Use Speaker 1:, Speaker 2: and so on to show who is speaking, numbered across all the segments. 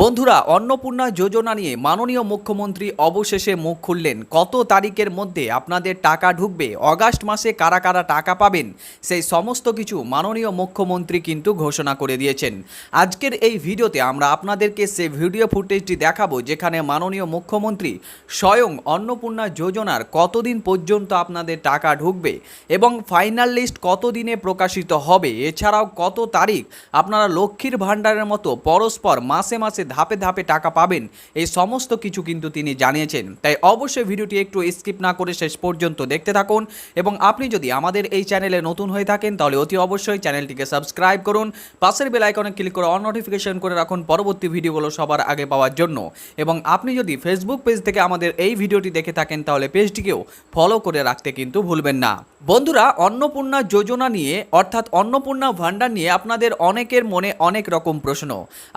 Speaker 1: বন্ধুরা, অন্নপূর্ণা যোজনা নিয়ে মাননীয় মুখ্যমন্ত্রী অবশেষে মুখ খুললেন। কত তারিখের মধ্যে আপনাদের টাকা ঢুকবে, অগাস্ট মাসে কারা কারা টাকা পাবেন, সেই সমস্ত কিছু মাননীয় মুখ্যমন্ত্রী কিন্তু ঘোষণা করে দিয়েছেন। আজকের এই ভিডিওতে আমরা আপনাদেরকে সেই ভিডিও ফুটেজটি দেখাবো, যেখানে মাননীয় মুখ্যমন্ত্রী স্বয়ং অন্নপূর্ণা যোজনার কতদিন পর্যন্ত আপনাদের টাকা ঢুকবে এবং ফাইনাল লিস্ট কতদিনে প্রকাশিত হবে, এছাড়াও কত তারিখ আপনারা লক্ষ্মীর ভাণ্ডারের মতো পরস্পর মাসে মাসে ধাপে ধাপে টাকা পাবেন, এই সমস্ত কিছু কিন্তু তিনি জানিয়েছেন। তাই অবশ্যই ভিডিওটি একটু স্কিপ না করে শেষ পর্যন্ত দেখতে থাকুন। এবং আপনি যদি আমাদের এই চ্যানেলে নতুন হয়ে থাকেন তাহলে অতি অবশ্যই চ্যানেলটিকে সাবস্ক্রাইব করুন, পাশের বেল আইকনে ক্লিক করে অল নোটিফিকেশন করে রাখুন পরবর্তী ভিডিওগুলো সবার আগে পাওয়ার জন্য। এবং আপনি যদি ফেসবুক পেজ থেকে আমাদের এই ভিডিওটি দেখে থাকেন তাহলে পেজটিকেও ফলো করে রাখতে কিন্তু ভুলবেন না। বন্ধুরা, অন্নপূর্ণা যোজনা নিয়ে অর্থাৎ অন্নপূর্ণা ভাণ্ডার নিয়ে আপনাদের অনেকের মনে অনেক রকম প্রশ্ন।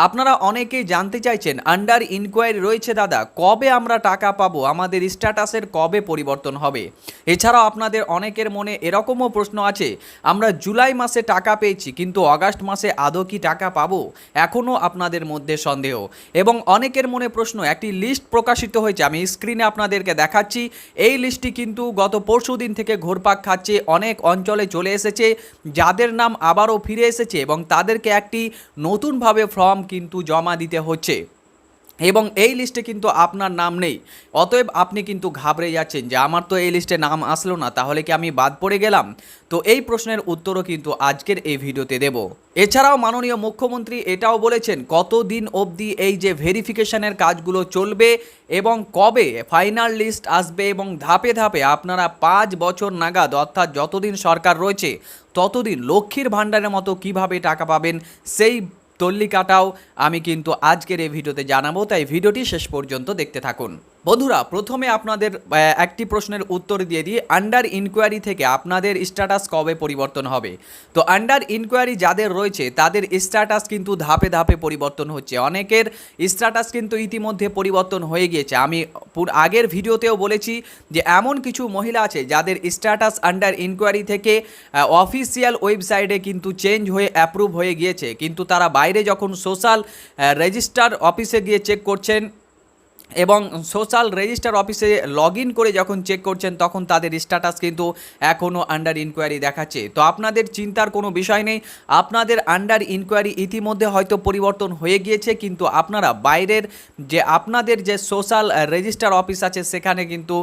Speaker 1: আপনারা অনেকেই জানতে চাইছেন, আন্ডার ইনকোয়ারি রয়েছে দাদা, কবে আমরা টাকা পাবো, আমাদের স্ট্যাটাসের কবে পরিবর্তন হবে। এছাড়াও আপনাদের অনেকের মনে এরকমও প্রশ্ন আছে, আমরা জুলাই মাসে টাকা পেয়েছি কিন্তু আগস্ট মাসে আদৌ কি টাকা পাবো, এখনও আপনাদের মধ্যে সন্দেহ। এবং অনেকের মনে প্রশ্ন, একটি লিস্ট প্রকাশিত হয়েছে, আমি স্ক্রিনে আপনাদেরকে দেখাচ্ছি। এই লিস্টটি কিন্তু গত পরশুদিন থেকে ঘুরপাক খাচ্ছে, অনেক অঞ্চলে চলে এসেছে, যাদের নাম আবারও ফিরে এসেছে এবং তাদেরকে একটি নতুনভাবে ফর্ম কিন্তু জমা দিতে হচ্ছে এবং এই লিস্টে কিন্তু আপনার নাম নেই। অতএব আপনি কিন্তু ঘাবড়ে যাচ্ছেন যে আমার তো এই লিস্টে নাম আসলো না, তাহলে কি আমি বাদ পড়ে গেলাম? তো এই প্রশ্নের উত্তরও কিন্তু আজকের এই ভিডিওতে দেব। এছাড়াও মাননীয় মুখ্যমন্ত্রী এটাও বলেছেন কতদিন অবধি এই যে ভেরিফিকেশনের কাজগুলো চলবে এবং কবে ফাইনাল লিস্ট আসবে, এবং ধাপে ধাপে আপনারা 5 বছর নাগাদ অর্থাৎ যতদিন সরকার রয়েছে ততদিন লক্ষ্মীর ভাণ্ডারের মতো কিভাবে টাকা পাবেন, সেই তল্লিকাটাও আমি কিন্তু আজকের এই ভিডিওতে জানাবো। তাই ভিডিওটি শেষ পর্যন্ত দেখতে থাকুন। বন্ধুরা, প্রথমে আপনাদের একটি প্রশ্নের উত্তর দিয়ে দিই, আন্ডার ইনকোয়ারি থেকে আপনাদের স্ট্যাটাস কবে পরিবর্তন হবে। তো আন্ডার ইনকোয়ারি যাদের রয়েছে তাদের স্ট্যাটাস কিন্তু ধাপে ধাপে পরিবর্তন হচ্ছে। অনেকের স্ট্যাটাস কিন্তু ইতিমধ্যে পরিবর্তন হয়ে গিয়েছে। আমি আগের ভিডিওতেও বলেছি যে এমন কিছু মহিলা আছে যাদের স্ট্যাটাস আন্ডার ইনকোয়ারি থেকে অফিসিয়াল ওয়েবসাইটে কিন্তু চেঞ্জ হয়ে অ্যাপ্রুভ হয়ে গিয়েছে, কিন্তু তারা বাইরে যখন সোশ্যাল রেজিস্টার অফিসে গিয়ে চেক করছেন এবং সোশ্যাল রেজিস্টার অফিসে লগ ইন করে যখন চেক করছেন তখন তাদের স্ট্যাটাস কিন্তু এখনও আন্ডার ইনকোয়ারি দেখাচ্ছে। তো আপনাদের চিন্তার কোনো বিষয় নেই, আপনাদের আন্ডার ইনকোয়ারি ইতিমধ্যে হয়তো পরিবর্তন হয়ে গিয়েছে, কিন্তু আপনারা বাইরের যে আপনাদের যে সোশ্যাল রেজিস্টার অফিস আছে সেখানে কিন্তু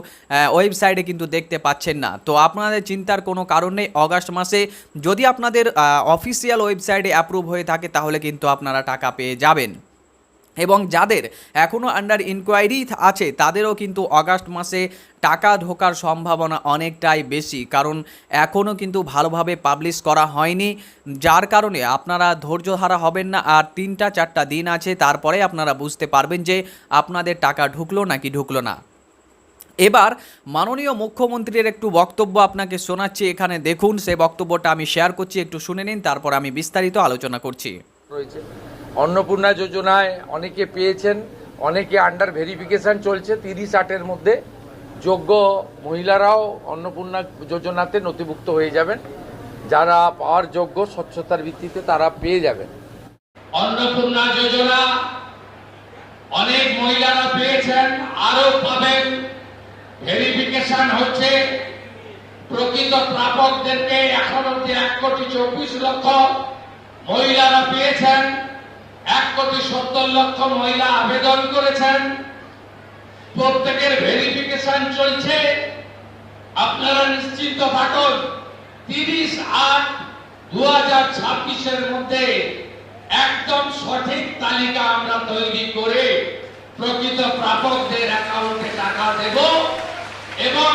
Speaker 1: ওয়েবসাইটে কিন্তু দেখতে পাচ্ছেন না। তো আপনাদের চিন্তার কোনো কারণ নেই, অগাস্ট মাসে যদি আপনাদের অফিসিয়াল ওয়েবসাইটে অ্যাপ্রুভ হয়ে থাকে তাহলে কিন্তু আপনারা টাকা পেয়ে যাবেন। এবং যাদের এখনও আন্ডার ইনকোয়ারি আছে তাদেরও কিন্তু আগস্ট মাসে টাকা ঢোকার সম্ভাবনা অনেকটাই বেশি, কারণ এখনও কিন্তু ভালোভাবে পাবলিশ করা হয়নি, যার কারণে আপনারা ধৈর্যহারা হবেন না। আর 3-4টা দিন আছে, তারপরে আপনারা বুঝতে পারবেন যে আপনাদের টাকা ঢুকলো নাকি ঢুকলো না। এবার মাননীয় মুখ্যমন্ত্রীর একটু বক্তব্য আপনাকে শোনাচ্ছি, এখানে দেখুন। সেই বক্তব্যটা আমি শেয়ার করছি, একটু শুনে নিন, তারপর আমি বিস্তারিত আলোচনা করছি।
Speaker 2: রয়েছে অন্নপূর্ণা যোজনায় অনেকে পেয়েছেন, অনেকে আন্ডার ভেরিফিকেশন চলছে। 30-8-এর মধ্যে যোগ্য মহিলারাও অন্নপূর্ণা যোজনাতে নথিভুক্ত হয়ে যাবেন। যারা পাওয়ার যোগ্য স্বচ্ছতার ভিত্তিতে তারা পেয়ে যাবেন।
Speaker 3: অন্নপূর্ণা যোজনা অনেক মহিলারা পেয়েছেন, আরো পাবেন। ভেরিফিকেশন হচ্ছে, প্রকৃত প্রাপকদেরকে এখন অব্দি 1,24,00,000 মহিলারা পেয়েছেন। 1,70,00,000 মহিলা আবেদন করেছেন, প্রত্যেকের ভেরিফিকেশন চলছে। আপনারা নিশ্চিন্ত থাকুন, 30/8/2026-এর মধ্যে একদম সঠিক তালিকা আমরা তৈরি করে প্রকৃত প্রাপকদের অ্যাকাউন্টে টাকা দেব এবং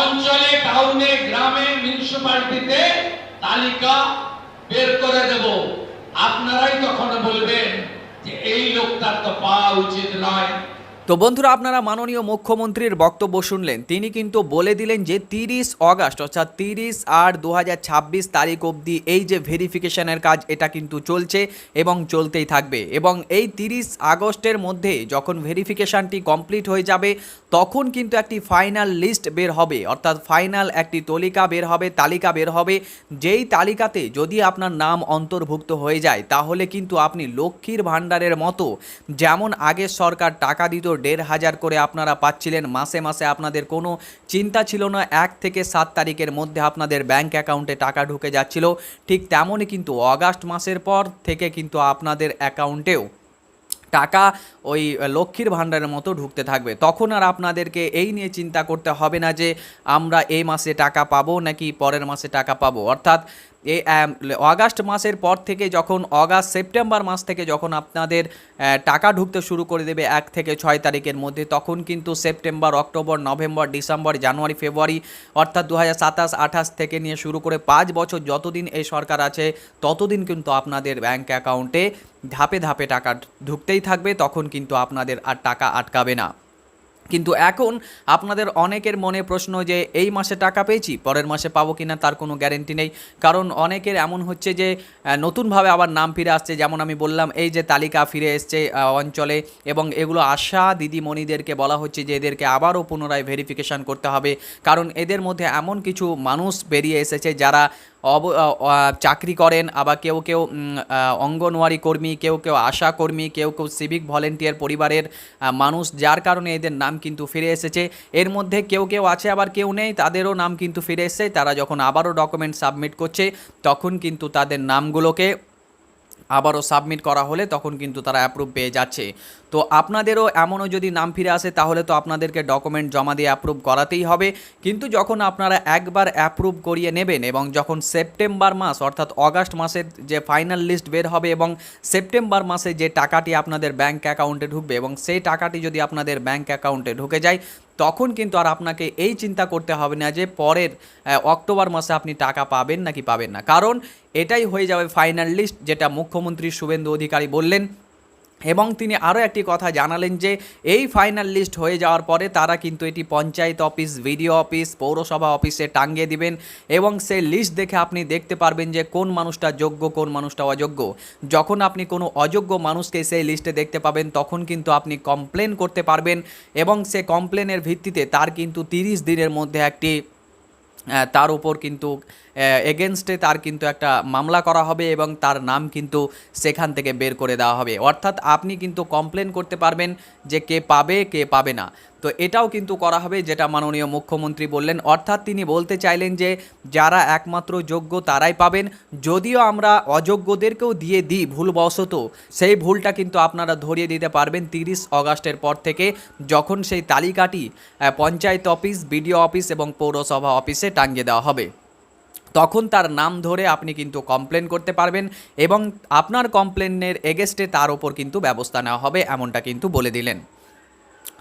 Speaker 3: অঞ্চলে, টাউনে, গ্রামে, মিউনিসিপালিটিতে তালিকা বের করে দেব। আপনারাই তখন বলবেন যে এই লোকটার তো পাওয়া উচিত নয়।
Speaker 1: তো বন্ধুরা, আপনারা মাননীয় মুখ্যমন্ত্রীর বক্তব্য শুনলেন। তিনি কিন্তু বলে দিলেন যে 30 অগাস্ট অর্থাৎ 30/8/2026 তারিখ অবধি এই যে ভেরিফিকেশনের কাজ এটা কিন্তু চলছে এবং চলতেই থাকবে, এবং এই 30 আগস্টের মধ্যে যখন ভেরিফিকেশনটি কমপ্লিট হয়ে যাবে তখন কিন্তু একটি ফাইনাল লিস্ট বের হবে, অর্থাৎ ফাইনাল একটি তালিকা বের হবে। যেই তালিকাতে যদি আপনার নাম অন্তর্ভুক্ত হয়ে যায় তাহলে কিন্তু আপনি লক্ষ্মীর ভাণ্ডারের মতো, যেমন আগের সরকার টাকা দিত 1,500 করে আপনারা পাচ্ছিলেন মাসে মাসে, আপনাদের কোনো চিন্তা ছিল না, 1 থেকে 7 তারিখের মধ্যে আপনাদের ব্যাংক অ্যাকাউন্টে টাকা ঢুকে যাচ্ছিল, ঠিক তেমনই কিন্তু অগাস্ট মাসের পর থেকে কিন্তু আপনাদের অ্যাকাউন্টেও টাকা ওই লক্ষ্মীর ভাণ্ডারের মতো ঢুকতে থাকবে। তখন আর আপনাদেরকে এই নিয়ে চিন্তা করতে হবে না যে আমরা এই মাসে টাকা পাবো নাকি পরের মাসে টাকা পাবো। অর্থাৎ এই অগাস্ট মাসের পর থেকে যখন সেপ্টেম্বর মাস থেকে যখন আপনাদের টাকা ঢুকতে শুরু করে দেবে 1 থেকে 6 তারিখের মধ্যে, তখন কিন্তু সেপ্টেম্বর, অক্টোবর, নভেম্বর, ডিসেম্বর, জানুয়ারি, ফেব্রুয়ারি অর্থাৎ 2027-28 থেকে নিয়ে শুরু করে 5 বছর যতদিন এই সরকার আছে ততদিন কিন্তু আপনাদের ব্যাংক অ্যাকাউন্টে ধাপে ধাপে টাকা ঢুকতেই থাকবে, তখন কিন্তু আপনাদের আর টাকা আটকাবে না। কিন্তু এখন আপনাদের অনেকের মনে প্রশ্ন যে এই মাসে টাকা পেয়েছি, পরের মাসে পাবো কিনা তার কোনো গ্যারেন্টি নেই। কারণ অনেকের এমন হচ্ছে যে নতুনভাবে আবার নাম ফিরে আসছে, যেমন আমি বললাম এই যে তালিকা ফিরে এসছে অঞ্চলে, এবং এগুলো আশা দিদিমণিদেরকে বলা হচ্ছে যে এদেরকে আবারও পুনরায় ভেরিফিকেশান করতে হবে, কারণ এদের মধ্যে এমন কিছু মানুষ বেরিয়ে এসেছে যারা চাকরি করেন, আবার কেউ কেউ অঙ্গনওয়াড়ি কর্মী, কেউ কেউ আশা কর্মী, কেউ কেউ সিভিক ভলেন্টিয়ার পরিবারের মানুষ, যার কারণে এদের নাম কিন্তু ফিরে এসেছে। এর মধ্যে কেউ কেউ আছে আবার কেউ নেই, তাদেরও নাম কিন্তু ফিরে এসেছে। তারা যখন আবারও ডকুমেন্ট সাবমিট করছে তখন কিন্তু তাদের নামগুলোকে আবারও সাবমিট করা হলে তখন কিন্তু তারা অ্যাপ্রুভ পেয়ে যাচ্ছে। তো আপনাদেরও এমনও যদি নাম ফিরে আসে তাহলে তো আপনাদেরকে ডকুমেন্ট জমা দিয়ে অ্যাপ্রুভ করাতেই হবে। কিন্তু যখন আপনারা একবার অ্যাপ্রুভ করিয়ে নেবেন এবং যখন সেপ্টেম্বর মাস অর্থাৎ অগাস্ট মাসের যে ফাইনাল লিস্ট বের হবে এবং সেপ্টেম্বর মাসে যে টাকাটি আপনাদের ব্যাংক অ্যাকাউন্টে ঢুকবে এবং সেই টাকাটি যদি আপনাদের ব্যাংক অ্যাকাউন্টে ঢুকে যায় তখন কিন্তু আর আপনাকে এই চিন্তা করতে হবে না যে পরের অক্টোবর মাসে আপনি টাকা পাবেন নাকি পাবেন না, কারণ এটাই হয়ে যাবে ফাইনাল লিস্ট, যেটা মুখ্যমন্ত্রী শুভেন্দু অধিকারী বললেন। এবং তিনি আরও একটি কথা জানালেন যে এই ফাইনাল লিস্ট হয়ে যাওয়ার পরে তারা কিন্তু এটি পঞ্চায়েত অফিস, ভিডিও অফিস, পৌরসভা অফিসে টাঙিয়ে দিবেন, এবং সেই লিস্ট দেখে আপনি দেখতে পারবেন যে কোন মানুষটা যোগ্য, কোন মানুষটা অযোগ্য। যখন আপনি কোনো অযোগ্য মানুষকে সেই লিস্টে দেখতে পাবেন তখন কিন্তু আপনি কমপ্লেন করতে পারবেন, এবং সে কমপ্লেনের ভিত্তিতে তার কিন্তু 30 দিনের মধ্যে একটি তার উপর কিন্তু এগেনস্টে তার কিন্তু একটা মামলা করা হবে এবং তার নাম কিন্তু সেখান থেকে বের করে দেওয়া হবে। অর্থাৎ আপনি কিন্তু কমপ্লেন করতে পারবেন যে কে পাবে কে পাবে না। তো এটাও কিন্তু করা হবে, যেটা মাননীয় মুখ্যমন্ত্রী বললেন। অর্থাৎ তিনি বলতে চাইলেন যে যারা একমাত্র যোগ্য তারাই পাবেন, যদিও আমরা অযোগ্যদেরকেও দিয়ে দিই ভুলবশত, সেই ভুলটা কিন্তু আপনারা ধরিয়ে দিতে পারবেন 30 অগাস্টের পর থেকে, যখন সেই তালিকাটি পঞ্চায়েত অফিস, বিডিও অফিস এবং পৌরসভা অফিসে টাঙিয়ে দেওয়া হবে। তখন তার নাম ধরে আপনি কিন্তু কমপ্লেন করতে পারবেন এবং আপনার কমপ্লেনের এগেস্টে তার ওপর কিন্তু ব্যবস্থা নেওয়া হবে, এমনটা কিন্তু বলে দিলেন।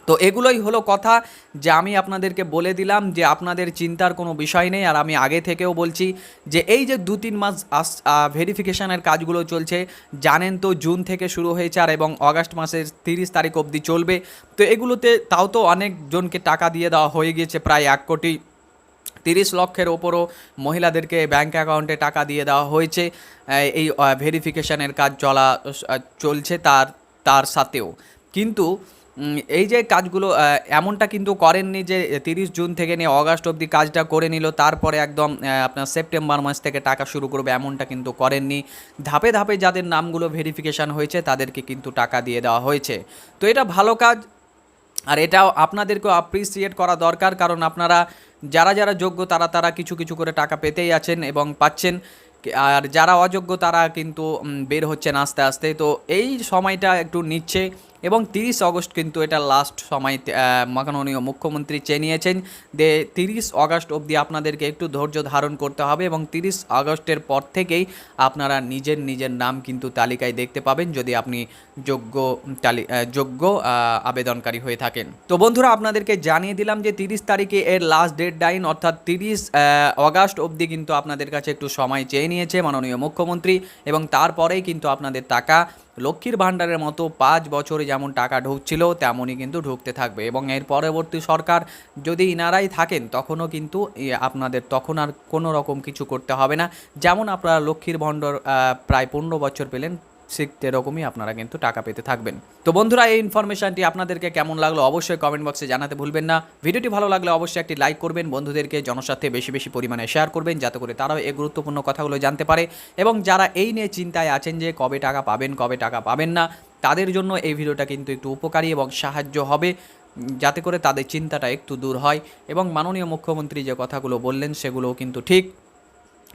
Speaker 1: তো এগুলোই হলো কথা যে আমি আপনাদেরকে বলে দিলাম যে আপনাদের চিন্তার কোনো বিষয় নেই। আর আমি আগে থেকেও বলছি যে এই যে 2-3 মাস ভেরিফিকেশানের কাজগুলো চলছে, জানেন তো জুন থেকে শুরু হয়েছে আর এবং অগাস্ট মাসের 30 তারিখ অবধি চলবে। তো এগুলোতে তাও তো অনেকজনকে টাকা দিয়ে দেওয়া হয়ে গিয়েছে, প্রায় 1,30 লক্ষের ওপরও মহিলাদেরকে ব্যাংক অ্যাকাউন্টে টাকা দিয়ে দেওয়া হয়েছে। এই ভেরিফিকেশানের কাজ চলছে তার সাথেও। কিন্তু এই যে কাজগুলো এমনটা কিন্তু করেননি যে 30 জুন থেকে নিয়ে অগাস্ট অবধি কাজটা করে নিল, তারপরে একদম আপনার সেপ্টেম্বর মাস থেকে টাকা শুরু করবে, এমনটা কিন্তু করেননি। ধাপে ধাপে যাদের নামগুলো ভেরিফিকেশান হয়েছে তাদেরকে কিন্তু টাকা দিয়ে দেওয়া হয়েছে। তো এটা ভালো কাজ, আর এটাও আপনাদেরকেও অ্যাপ্রিসিয়েট করা দরকার, কারণ আপনারা যারা যোগ্য তারা কিছু কিছু করে টাকা পেতেই আছেন এবং পাচ্ছেন, আর যারা অযোগ্য তারা কিন্তু বের হচ্ছেন আস্তে আস্তে। তো এই সময়টা একটু নিচ্ছে এবং 30 অগস্ট কিন্তু এটা লাস্ট সময় মাননীয় মুখ্যমন্ত্রী চেয়ে নিয়েছেন যে 30 অগস্ট অবধি আপনাদেরকে একটু ধৈর্য ধারণ করতে হবে এবং 30 আগস্টের পর থেকেই আপনারা নিজের নাম কিন্তু তালিকায় দেখতে পাবেন যদি আপনি যোগ্য আবেদনকারী হয়ে থাকেন। তো বন্ধুরা, আপনাদেরকে জানিয়ে দিলাম যে 30 তারিখে এর লাস্ট ডেডলাইন, অর্থাৎ 30 অগস্ট অবধি কিন্তু আপনাদের কাছে একটু সময় চেয়ে নিয়েছে মাননীয় মুখ্যমন্ত্রী, এবং তারপরেই কিন্তু আপনাদের টাকা লক্ষ্মীর ভাণ্ডারের মতো 5 বছরে যেমন টাকা ঢুকছিল তেমনই কিন্তু ঢুকতে থাকবে, এবং এর পরবর্তী সরকার যদি ইনারাই থাকেন তখনও কিন্তু আপনাদের তখন আর কোনো রকম কিছু করতে হবে না। যেমন আপনারা লক্ষ্মীর ভাণ্ডার প্রায় 15 বছর পেলেন, ঠিক এরকমই আপনারা কিন্তু টাকা পেতে থাকবেন। তো বন্ধুরা, এই ইনফরমেশনটি আপনাদেরকে কেমন লাগলো অবশ্যই কমেন্ট বক্সে জানাতে ভুলবেন না। ভিডিওটি ভালো লাগলে অবশ্যই একটি লাইক করবেন, বন্ধুদেরকে জনস্বার্থে বেশি বেশি পরিমাণে শেয়ার করবেন, যাতে করে তারাও এই গুরুত্বপূর্ণ কথাগুলো জানতে পারে। এবং যারা এই নিয়ে চিন্তায় আছেন যে কবে টাকা পাবেন কবে টাকা পাবেন না, তাদের জন্য এই ভিডিওটা কিন্তু একটু উপকারী এবং সাহায্য হবে, যাতে করে তাদের চিন্তাটা একটু দূর হয়। এবং মাননীয় মুখ্যমন্ত্রী যে কথাগুলো বললেন সেগুলোও কিন্তু ঠিক।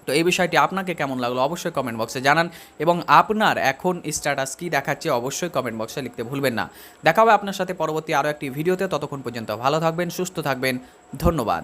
Speaker 1: তো এই বিষয়টি আপনাকে কেমন লাগলো অবশ্যই কমেন্ট বক্সে জানান, এবং আপনার এখন স্ট্যাটাস কী দেখাচ্ছে অবশ্যই কমেন্ট বক্সে লিখতে ভুলবেন না। দেখা হবে আপনার সাথে পরবর্তী আরও একটি ভিডিওতে। ততক্ষণ পর্যন্ত ভালো থাকবেন, সুস্থ থাকবেন, ধন্যবাদ।